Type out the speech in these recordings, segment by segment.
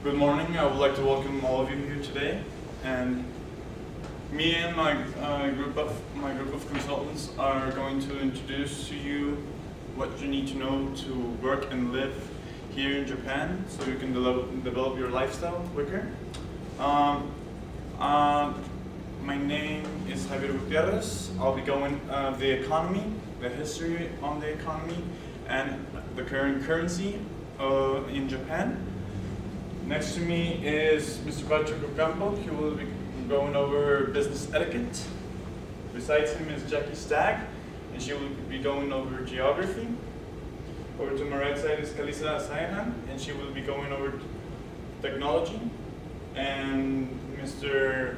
Good morning. I would like to welcome all of you here today, and me and my group of consultants are going to introduce to you what you need to know to work and live here in Japan, so you can develop your lifestyle quicker. My name is Javier Gutierrez. I'll be going the economy, the history on the economy, and the current currency in Japan. Next to me is Mr. Patrick Ocampo. He will be going over business etiquette. Besides him is Jackie Stagg, and she will be going over geography. Over to my right side is Kalisa Asayahan, and she will be going over technology. And Mr.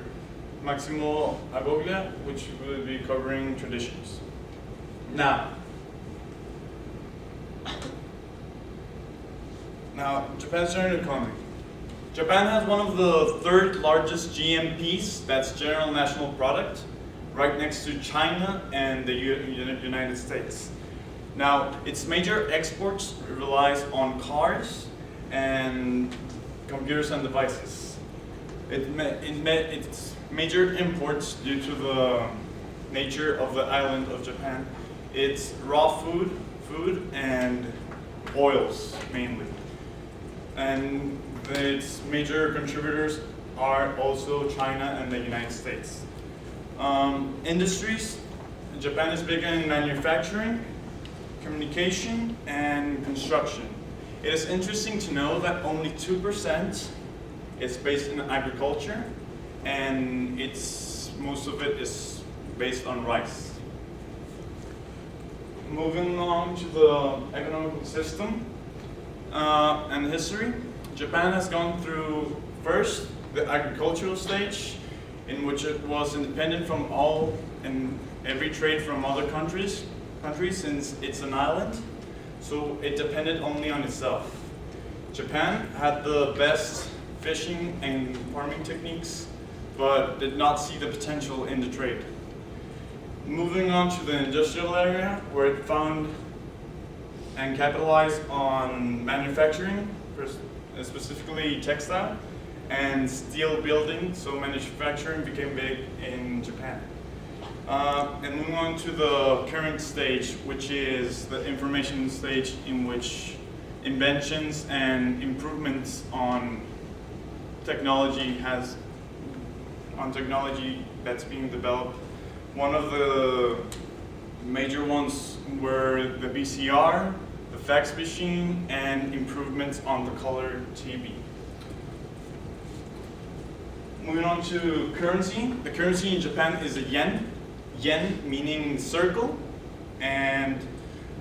Maximo Agoglia, which will be covering traditions. Now, Japan's general economy. Japan has one of the third largest GNPs, that's General National Product, right next to China and the United States. Now, its major exports relies on cars and computers and devices. Its major imports, due to the nature of the island of Japan, it's raw food and oils mainly. And its major contributors are also China and the United States. Industries, Japan is big in manufacturing, communication, and construction. It is interesting to know that only 2% is based in agriculture, and most of it is based on rice. Moving on to the economical system and history. Japan has gone through first the agricultural stage, in which it was independent from all and every trade from other countries since it's an island, so it depended only on itself. Japan had the best fishing and farming techniques, but did not see the potential in the trade. Moving on to the industrial area, where it found and capitalized on manufacturing, specifically textile and steel building, so manufacturing became big in Japan. And moving on to the current stage, which is the information stage, in which inventions and improvements on technology that's being developed. One of the major ones were the VCR, the fax machine, and improvements on the color TV. Moving on to currency. The currency in Japan is a yen. Yen meaning circle, and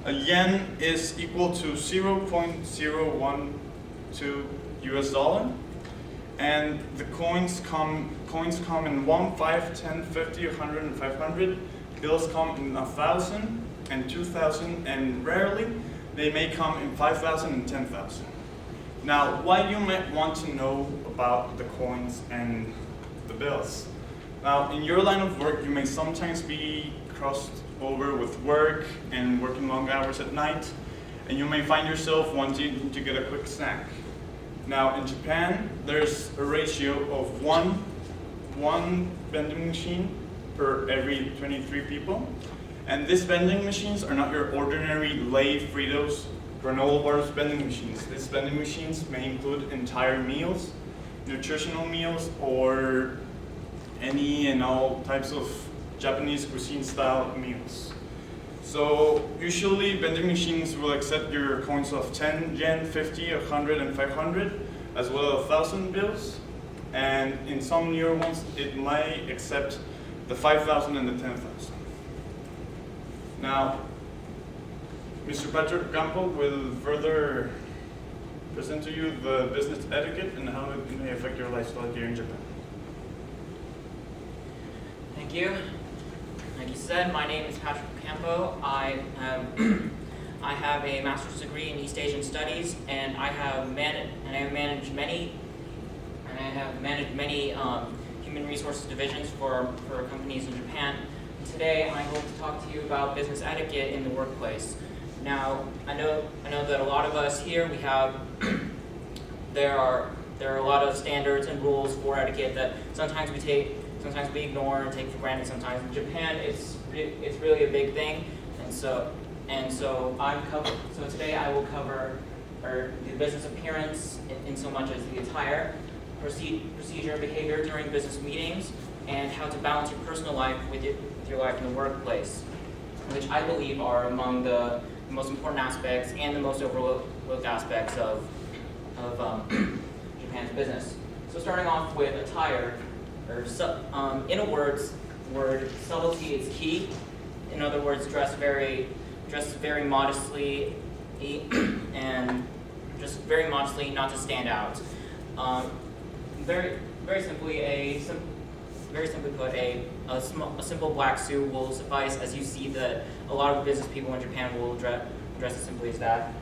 a yen is equal to 0.012 US dollar. And the coins come in 1, 5, 10, 50, 100, and 500. Bills come in 1,000 and 2,000, and rarely they may come in 5,000 and 10,000. Now, why you might want to know about the coins and the bills? Now, in your line of work, you may sometimes be crossed over with work and working long hours at night, and you may find yourself wanting to get a quick snack. Now, in Japan, there's a ratio of one vending machine per every 23 people. And these vending machines are not your ordinary Lay, Fritos, granola bars vending machines. These vending machines may include entire meals, nutritional meals, or any and all types of Japanese cuisine style meals. So usually vending machines will accept your coins of 10 yen, 50, 100, and 500, as well as 1,000 bills. And in some newer ones, it might accept the 5,000 and the 10,000. Now, Mr. Patrick Ocampo will further present to you the business etiquette and how it may affect your lifestyle here in Japan. Thank you. Like you said, my name is Patrick Ocampo. I have a master's degree in East Asian Studies, and I have managed many human resources divisions for companies in Japan. Today, I hope to talk to you about business etiquette in the workplace. Now, I know that a lot of us here, we have there are a lot of standards and rules for etiquette that sometimes we ignore and take for granted. Sometimes in Japan, it's really a big thing, and so today I will cover the business appearance in so much as the attire, procedure and behavior during business meetings, and how to balance your personal life with your life in the workplace, which I believe are among the most important aspects and the most overlooked aspects of Japan's business. So starting off with attire, in a word, subtlety is key. In other words, dress very modestly and just very modestly, not to stand out. Very simply put, a simple black suit will suffice, as you see that a lot of business people in Japan will dress as simply as that.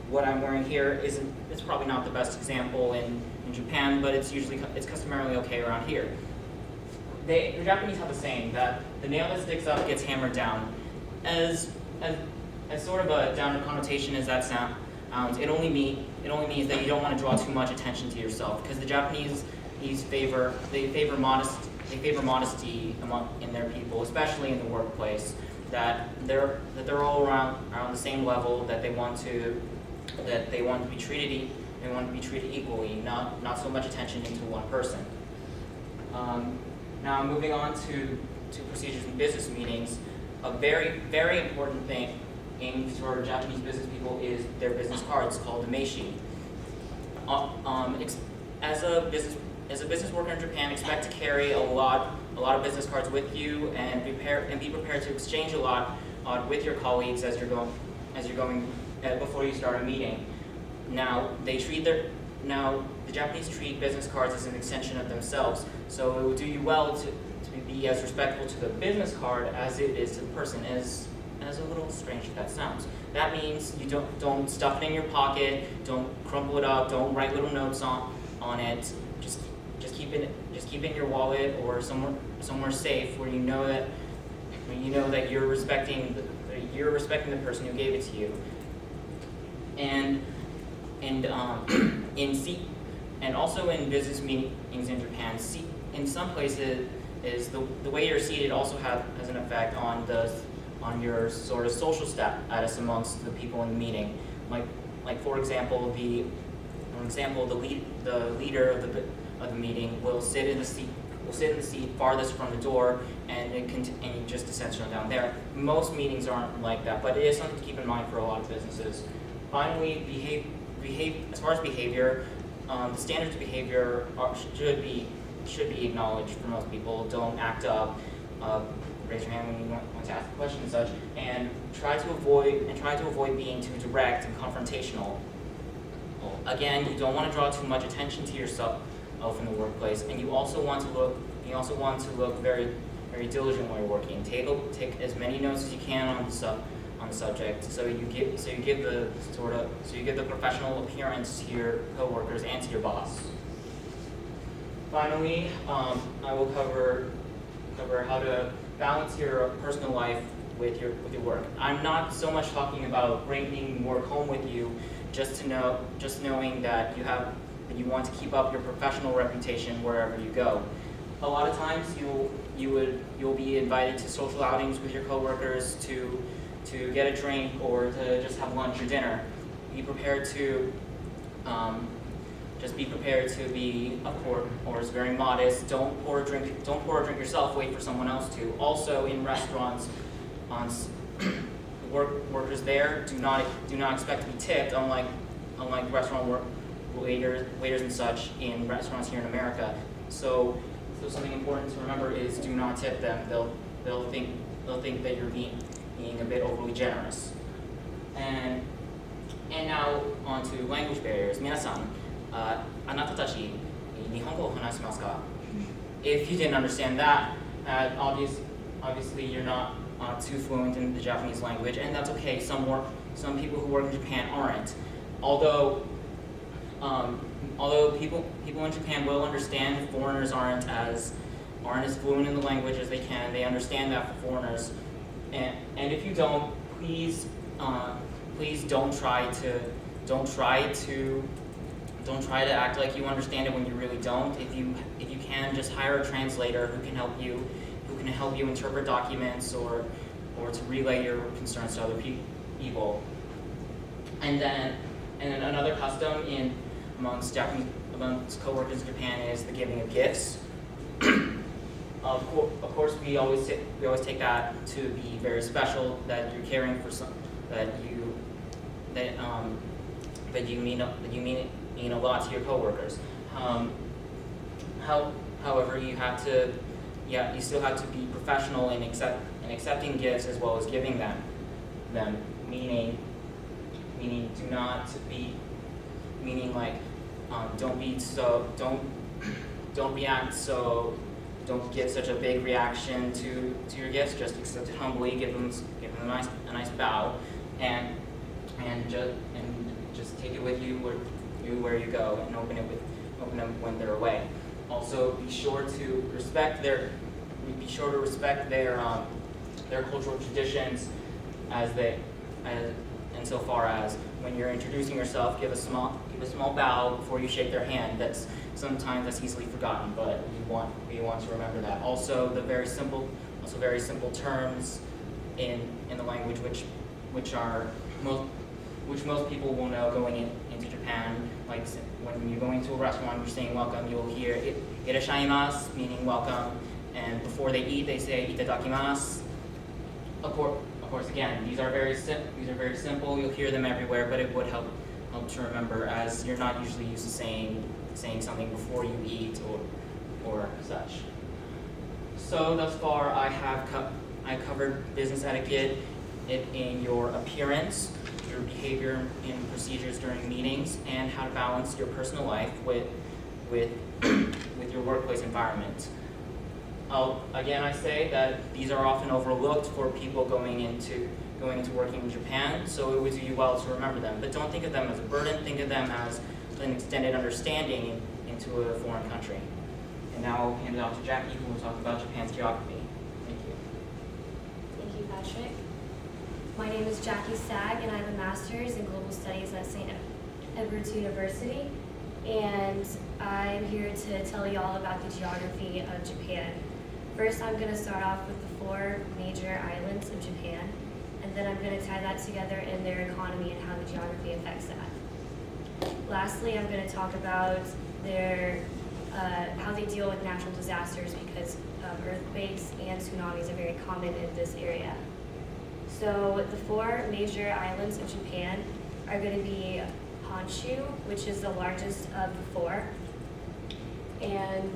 What I'm wearing here it's probably not the best example in Japan, but it's customarily okay around here. The Japanese have a saying that the nail that sticks up gets hammered down. As sort of a downer connotation as that sounds, it only means that you don't want to draw too much attention to yourself, because the Japanese favor modesty in their people, especially in the workplace. That they're all around the same level, that they want to be treated equally, not so much attention into one person. Now moving on to procedures in business meetings, a very, very important thing for Japanese business people is their business cards called the meishi. As a business worker in Japan, expect to carry a lot of business cards with you, and be prepared to exchange a lot with your colleagues as you're going before you start a meeting. Now the Japanese treat business cards as an extension of themselves, so it would do you well to be as respectful to the business card as it is to the person. As a little strange as that sounds. That means you don't stuff it in your pocket, don't crumple it up, don't write little notes on it. Just keep it in your wallet or somewhere safe where you know that you're respecting the person who gave it to you. And also in business meetings in Japan, in some places the way you're seated also has an effect on your sort of social status amongst the people in the meeting. Like for example, the leader of the meeting will sit in the seat farthest from the door, and you just descends from down there. Most meetings aren't like that, but it is something to keep in mind for a lot of businesses. Finally, as far as behavior, the standards of behavior should be acknowledged for most people. Don't act up. Raise your hand when you want to ask a question and such, and try to avoid being too direct and confrontational. Again, you don't want to draw too much attention to yourself in the workplace, and you also want to look very, very diligent while you're working. Take as many notes as you can on the subject, so you give the professional appearance to your coworkers and to your boss. Finally, I will cover how to balance your personal life with your work. I'm not so much talking about bringing work home with you, just knowing that you want to keep up your professional reputation wherever you go. A lot of times you'll be invited to social outings with your coworkers to get a drink or to just have lunch or dinner. Be prepared to be, of course, very modest. Don't pour a drink yourself. Wait for someone else to. Also, in restaurants, workers there do not expect to be tipped, unlike restaurant waiters and such in restaurants here in America. So something important to remember is do not tip them. They'll think that you're being a bit overly generous. And now on to language barriers. 皆さん、あなたたち日本語を話せますか? If you didn't understand that, obviously you're not too fluent in the Japanese language, and that's okay. Some people who work in Japan aren't. Although people in Japan will understand, foreigners aren't as fluent in the language as they can. They understand that for foreigners, and if you don't, please don't try to don't try to act like you understand it when you really don't. If you can, just hire a translator who can help you interpret documents or to relay your concerns to other people. And then another custom amongst coworkers in Japan is the giving of gifts. Of course, we always take that to be very special, that you're caring for some, that you mean a lot to your coworkers. However, you still have to be professional in accepting gifts as well as giving them. Meaning do not be, meaning like don't give such a big reaction to your gifts. Just accept it humbly. Give them a nice bow, and just take it with you where you go, and open them when they're away. Also, be sure to respect their cultural traditions, insofar as when you're introducing yourself, give a small bow before you shake their hand. Sometimes that's easily forgotten, but we want to remember that. Also, very simple terms in the language which most people will know going into Japan. Like when you're going to a restaurant, you're saying welcome, you'll hear "irasshaimasu," meaning welcome, and before they eat, they say "itadakimasu." Of course, again, these are very simple. You'll hear them everywhere, but it would help to remember, as you're not usually used to saying something before you eat or such. So thus far, I covered business etiquette in your appearance, your behavior and procedures during meetings, and how to balance your personal life with your workplace environment. Again, I say that these are often overlooked for people going into working in Japan, so it would do you well to remember them. But don't think of them as a burden, think of them as an extended understanding into a foreign country. And now I'll hand it off to Jackie, who will talk about Japan's geography. Thank you. Thank you, Patrick. My name is Jackie Stagg, and I have a master's in global studies at St. Edward's University. And I'm here to tell you all about the geography of Japan. First, I'm going to start off with the 4 major islands of Japan, and then I'm going to tie that together in their economy and how the geography affects that. Lastly, I'm going to talk about how they deal with natural disasters, because earthquakes and tsunamis are very common in this area. So the 4 major islands of Japan are going to be Honshu, which is the largest of the 4, and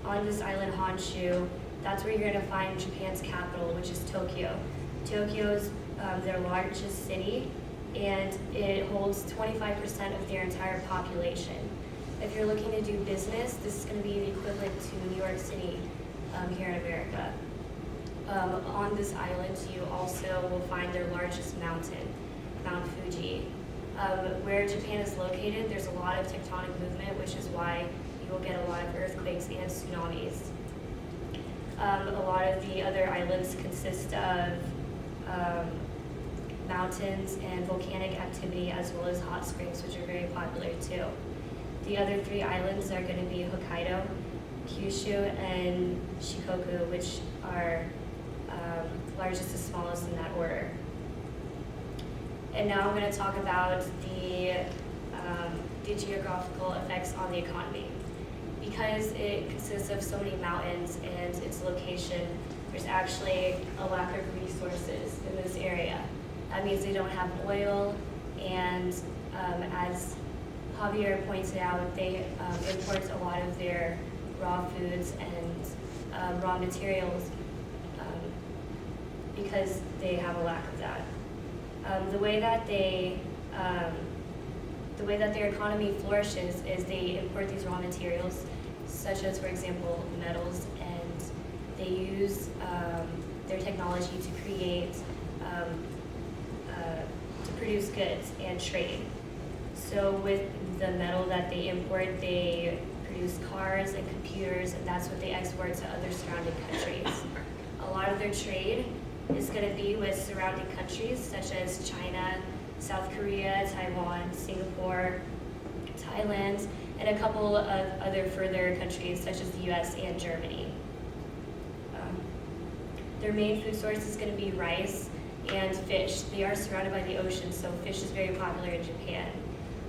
on this island Honshu, that's where you're going to find Japan's capital, which is Tokyo. Tokyo is their largest city, and it holds 25% of their entire population. If you're looking to do business, this is going to be the equivalent to New York City here in America. On this island, you also will find their largest mountain, Mount Fuji. Where Japan is located, there's a lot of tectonic movement, which is why you will get a lot of earthquakes and tsunamis. A lot of the other islands consist of mountains and volcanic activity, as well as hot springs, which are very popular too. The other 3 islands are going to be Hokkaido, Kyushu, and Shikoku, which are largest to smallest in that order. And now I'm going to talk about the geographical effects on the economy. Because it consists of so many mountains and its location, there's actually a lack of resources in this area. That means they don't have oil, and as Javier pointed out, they import a lot of their raw foods and raw materials because they have a lack of that. The way that their economy flourishes is they import these raw materials, such as, for example, metals, and they use their technology to create, to produce goods and trade. So with the metal that they import, they produce cars and computers, and that's what they export to other surrounding countries. A lot of their trade is going to be with surrounding countries such as China, South Korea, Taiwan, Singapore, Thailand, and a couple of other further countries such as the US and Germany. Their main food source is going to be rice and fish. They are surrounded by the ocean, so fish is very popular in Japan.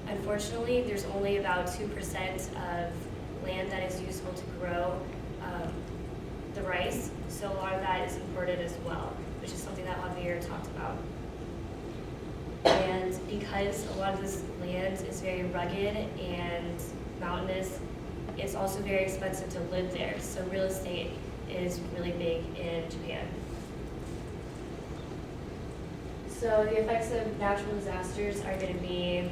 Unfortunately, there's only about 2% of land that is usable to grow the rice, so a lot of that is imported as well, which is something that Javier talked about. And because a lot of this land is very rugged and mountainous, it's also very expensive to live there, so real estate is really big in Japan. So the effects of natural disasters are going to be,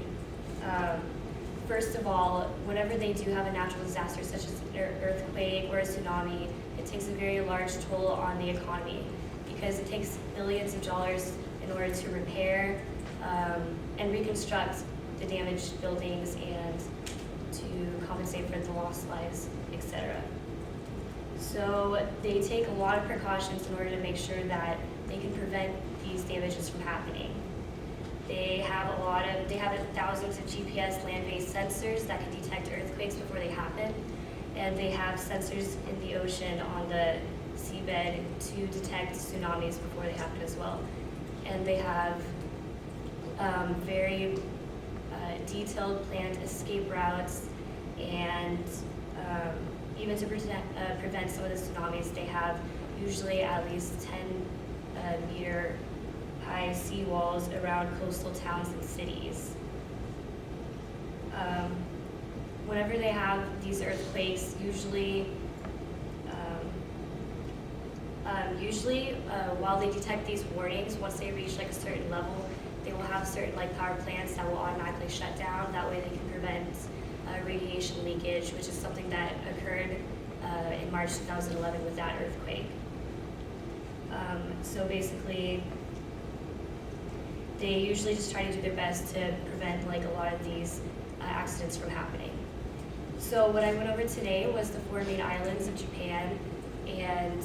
first of all, whenever they do have a natural disaster such as an earthquake or a tsunami, it takes a very large toll on the economy because it takes billions of dollars in order to repair and reconstruct the damaged buildings and to compensate for the lost lives, etc. So they take a lot of precautions in order to make sure that they can prevent these damages from happening. They have thousands of GPS land-based sensors that can detect earthquakes before they happen, and they have sensors in the ocean on the seabed to detect tsunamis before they happen as well. And they have very detailed planned escape routes, and even to prevent some of the tsunamis, they have usually at least 10-meter high seawalls around coastal towns and cities. Whenever they have these earthquakes, usually while they detect these warnings, once they reach like a certain level, they will have certain like power plants that will automatically shut down. That way they can prevent radiation leakage, which is something that occurred in March 2011 with that earthquake. So basically, they usually just try to do their best to prevent like a lot of these accidents from happening. So what I went over today was the 4 main islands of Japan and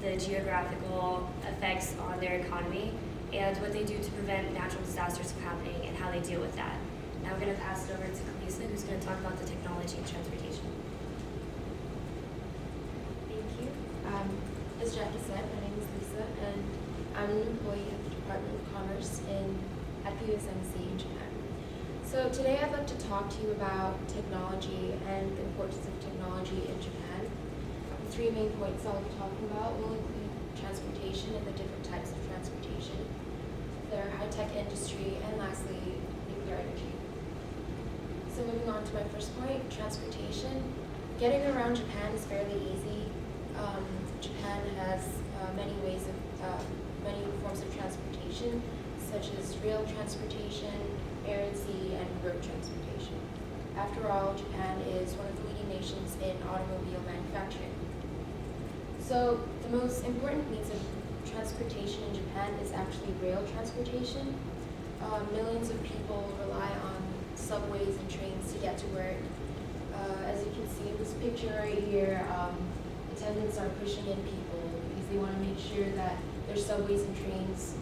the geographical effects on their economy and what they do to prevent natural disasters from happening and how they deal with that. Now I'm going to pass it over to Kalisa, who's going to talk about the technology and transportation. Thank you. As Jackie said, my name is Lisa, and I'm an employee at the Department of Commerce at the USMC in Japan. So today I'd like to talk to you about technology and the importance of technology in Japan. The 3 main points I'll be talking about will include transportation and the different types of transportation, their high-tech industry, and lastly, nuclear energy. So moving on to my first point, transportation. Getting around Japan is fairly easy. Japan has many forms of transportation, such as rail transportation, air and sea, and road transportation. After all, Japan is one of the leading nations in automobile manufacturing. So the most important means of transportation in Japan is actually rail transportation. Millions of people rely on subways and trains to get to work. As you can see in this picture right here, attendants are pushing in people because they want to make sure that their subways and trains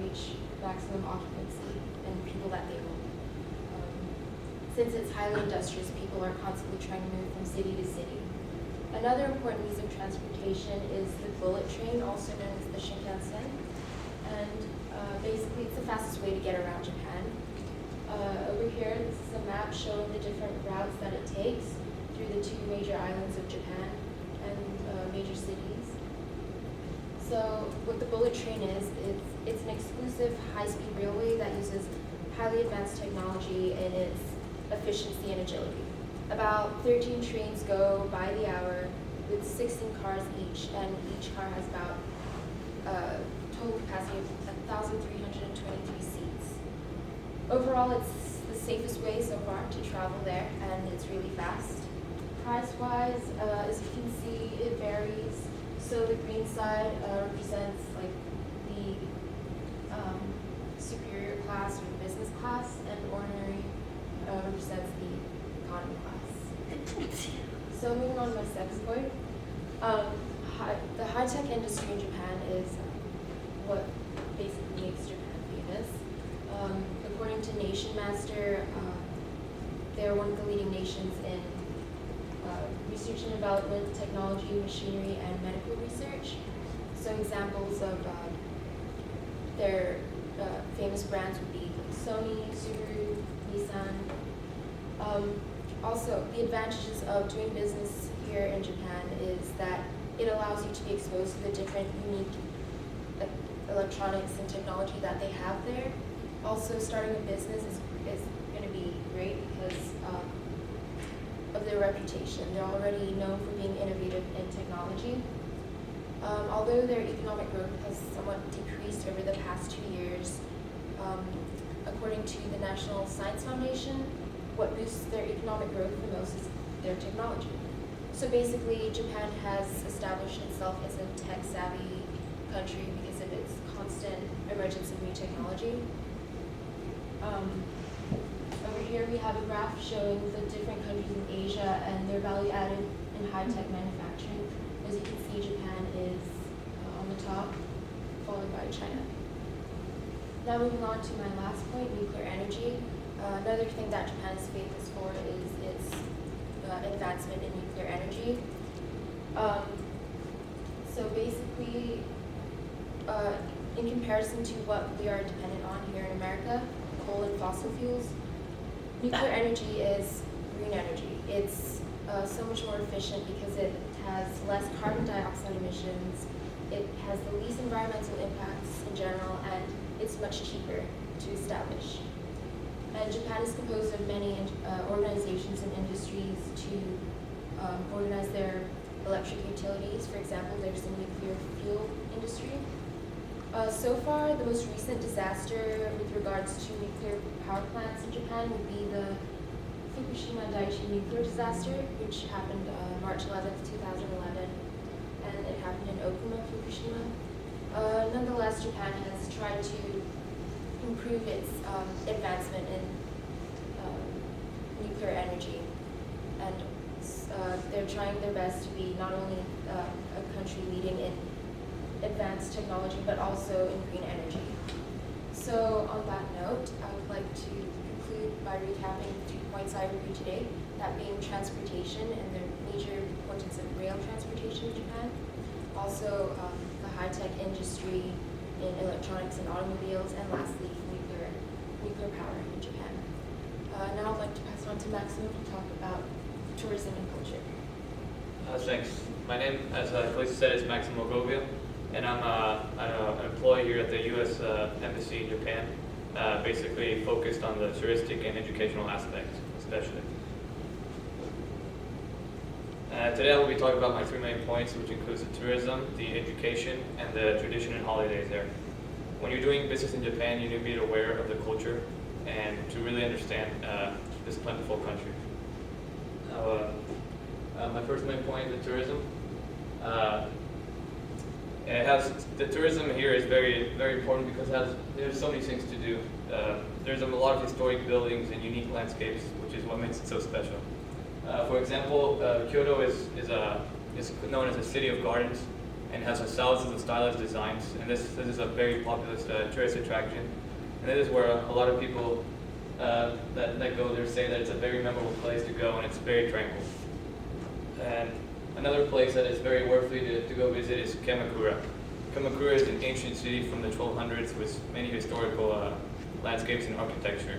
reach maximum occupancy and people that they want. Since it's highly industrious, people are constantly trying to move from city to city. Another important means of transportation is the bullet train, also known as the Shinkansen. And basically, it's the fastest way to get around Japan. Over here, this is a map showing the different routes that it takes through the 2 major islands of Japan and major cities. So what the bullet train is, it's an exclusive high-speed railway that uses highly advanced technology in its efficiency and agility. About 13 trains go by the hour with 16 cars each, and each car has about a total capacity of 1,323 seats. Overall, it's the safest way so far to travel there, and it's really fast. Price-wise, as you can see, it varies. So the green side represents like the superior class or the business class, and ordinary represents the economy class. So moving on to my second point, the high-tech industry in Japan is what basically makes Japan famous. According master. They're one of the leading nations in research and development, technology, machinery, and medical research. So examples of their famous brands would be Sony, Subaru, Nissan. Also, the advantages of doing business here in Japan is that it allows you to be exposed to the different unique electronics and technology that they have there. Also, starting a business is going to be great because of their reputation. They're already known for being innovative in technology. Although their economic growth has somewhat decreased over the past 2 years, according to the National Science Foundation, what boosts their economic growth the most is their technology. So basically, Japan has established itself as a tech-savvy country because of its constant emergence of new technology. Over here we have a graph showing the different countries in Asia and their value added in high-tech manufacturing. As you can see, Japan is on the top, followed by China. Now moving on to my last point, nuclear energy. Another thing that Japan is famous for is its advancement in nuclear energy. So basically, in comparison to what we are dependent on here in America, coal and fossil fuels, nuclear energy is green energy. It's so much more efficient because it has less carbon dioxide emissions, it has the least environmental impacts in general, and it's much cheaper to establish. And Japan is composed of many organizations and industries to organize their electric utilities. For example, there's the nuclear fuel industry. So far, the most recent disaster with regards to nuclear power plants in Japan would be the Fukushima Daiichi nuclear disaster, which happened March 11th, 2011, and it happened in Okuma, Fukushima. Nonetheless, Japan has tried to improve its advancement in nuclear energy, and they're trying their best to be not only a country leading in advanced technology, but also in green energy. So on that note, I would like to conclude by recapping the 2 points I reviewed today, that being transportation and the major importance of rail transportation in Japan, also the high-tech industry in electronics and automobiles, and lastly, nuclear power in Japan. Now I'd like to pass it on to Maximo to talk about tourism and culture. Thanks. My name, as Lisa said, is Maximo Govia, and I'm an employee here at the U.S. Embassy in Japan, basically focused on the touristic and educational aspects, especially. Today I will be talking about my 3 main points, which includes the tourism, the education, and the tradition and holidays there. When you're doing business in Japan, you need to be aware of the culture and to really understand this plentiful country. Now, my first main point is the tourism. The tourism here is very, very important because there's so many things to do. There's a lot of historic buildings and unique landscapes, which is what makes it so special. For example, Kyoto is known as a city of gardens and has thousands of stylized designs. And this is a very popular tourist attraction. And this is where a lot of people that go there say that it's a very memorable place to go, and it's very tranquil. And another place that is very worthy to go visit is Kamakura. Kamakura is an ancient city from the 1200s with many historical landscapes and architecture.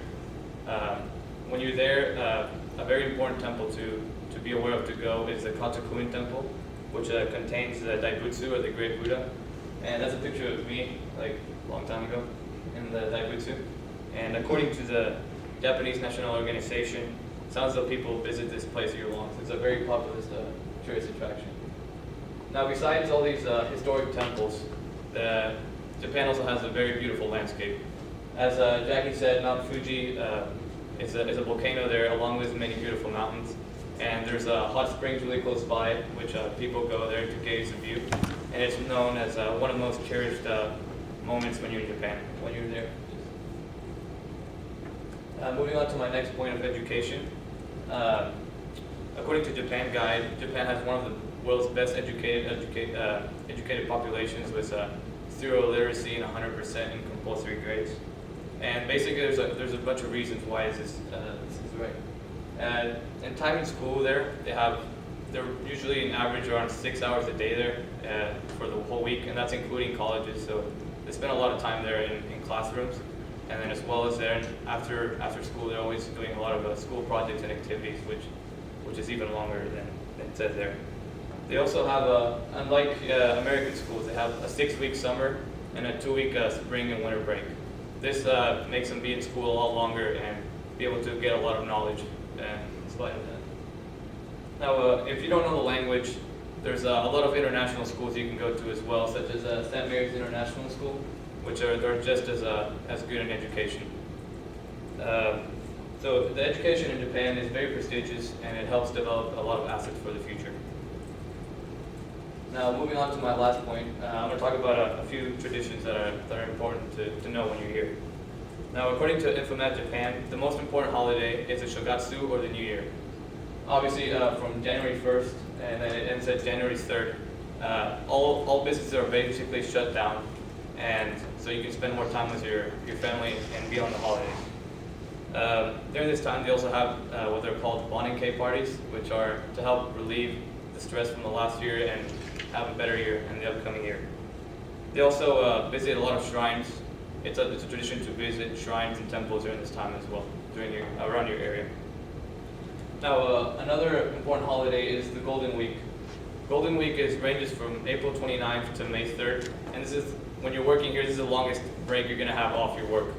When you're there, a very important temple to be aware of to go is the Katsukun Temple, which contains the Daibutsu, or the Great Buddha. And that's a picture of me, like a long time ago, in the Daibutsu. And according to the Japanese National Organization, thousands of people visit this place year-long. So it's a very popular tourist attraction. Now, besides all these historic temples, Japan also has a very beautiful landscape. As Jackie said, Mount Fuji is a volcano there, along with many beautiful mountains. And there's hot springs really close by, which people go there to gaze the view. And it's known as one of the most cherished moments when you're in Japan, when you're there. Moving on to my next point of education. According to Japan Guide, Japan has one of the world's best educated populations with zero literacy and 100% in compulsory grades. And basically, there's a bunch of reasons why this is right. And time in school there, they're usually an average around 6 hours a day there for the whole week, and that's including colleges. So they spend a lot of time there in classrooms, and then as well as there after school, they're always doing a lot of school projects and activities, which is even longer than it says there. They also have unlike American schools, they have a 6-week summer and a 2-week spring and winter break. This makes them be in school a lot longer and be able to get a lot of knowledge and spite of that. Now, if you don't know the language, there's a lot of international schools you can go to as well, such as St. Mary's International School, which they're just as good in education. So the education in Japan is very prestigious, and it helps develop a lot of assets for the future. Now, moving on to my last point, I'm going to talk about a few traditions that are important to know when you're here. Now, according to Infomat Japan, the most important holiday is the Shogatsu, or the New Year. Obviously, from January 1st, and then it ends at January 3rd, all businesses are basically shut down, and so you can spend more time with your family and be on the holidays. During this time, they also have what they're called Bonin-kei parties, which are to help relieve the stress from the last year and have a better year in the upcoming year. They also visit a lot of shrines. It's a tradition to visit shrines and temples during this time as well, around your area. Now, another important holiday is the Golden Week. Golden Week ranges from April 29th to May 3rd, and this is, when you're working here, this is the longest break you're going to have off your work.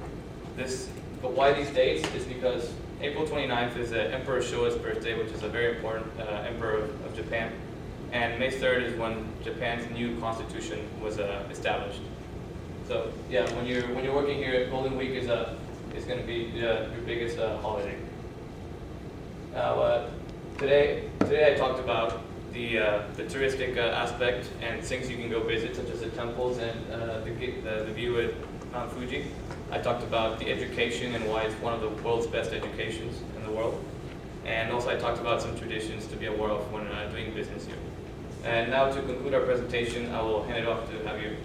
But why these dates is because April 29th is Emperor Showa's birthday, which is a very important emperor of Japan. And May 3rd is when Japan's new constitution was established. So yeah, when you're working here, Golden Week is going to be your biggest holiday. Now today I talked about the touristic aspect and things you can go visit, such as the temples and the view at Mount Fuji. I talked about the education and why it's one of the world's best educations in the world. And also I talked about some traditions to be aware of when doing business here. And now to conclude our presentation, I will hand it off to Javier.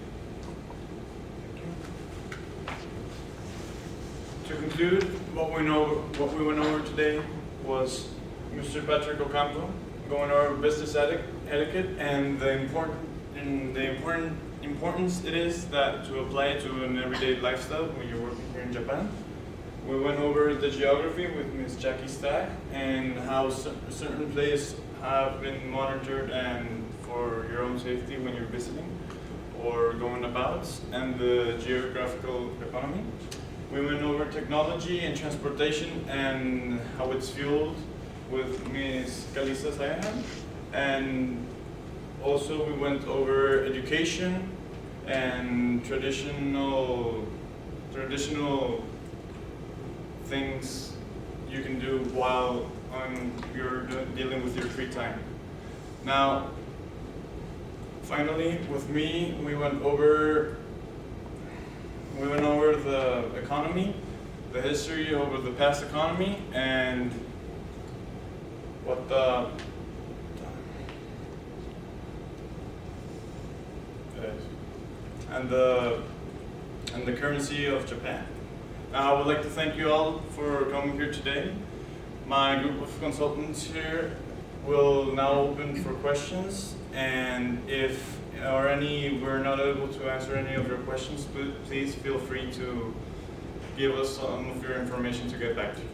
To conclude, what we went over today was Mr. Patrick Ocampo going over business etiquette and the importance it is that to apply it to an everyday lifestyle when you're working here in Japan. We went over the geography with Ms. Jackie Stack and how certain places have been monitored and for your own safety when you're visiting or going about, and the geographical economy. We went over technology and transportation and how it's fueled with Ms. Kalisa Sayahan. And also we went over education and traditional things you can do while you're dealing with your free time. Now, finally, with me, we went over the economy, the history over the past economy, and what the currency of Japan. Now, I would like to thank you all for coming here today. My group of consultants here will now open for questions, and if we're not able to answer any of your questions, please feel free to give us some of your information to get back to you.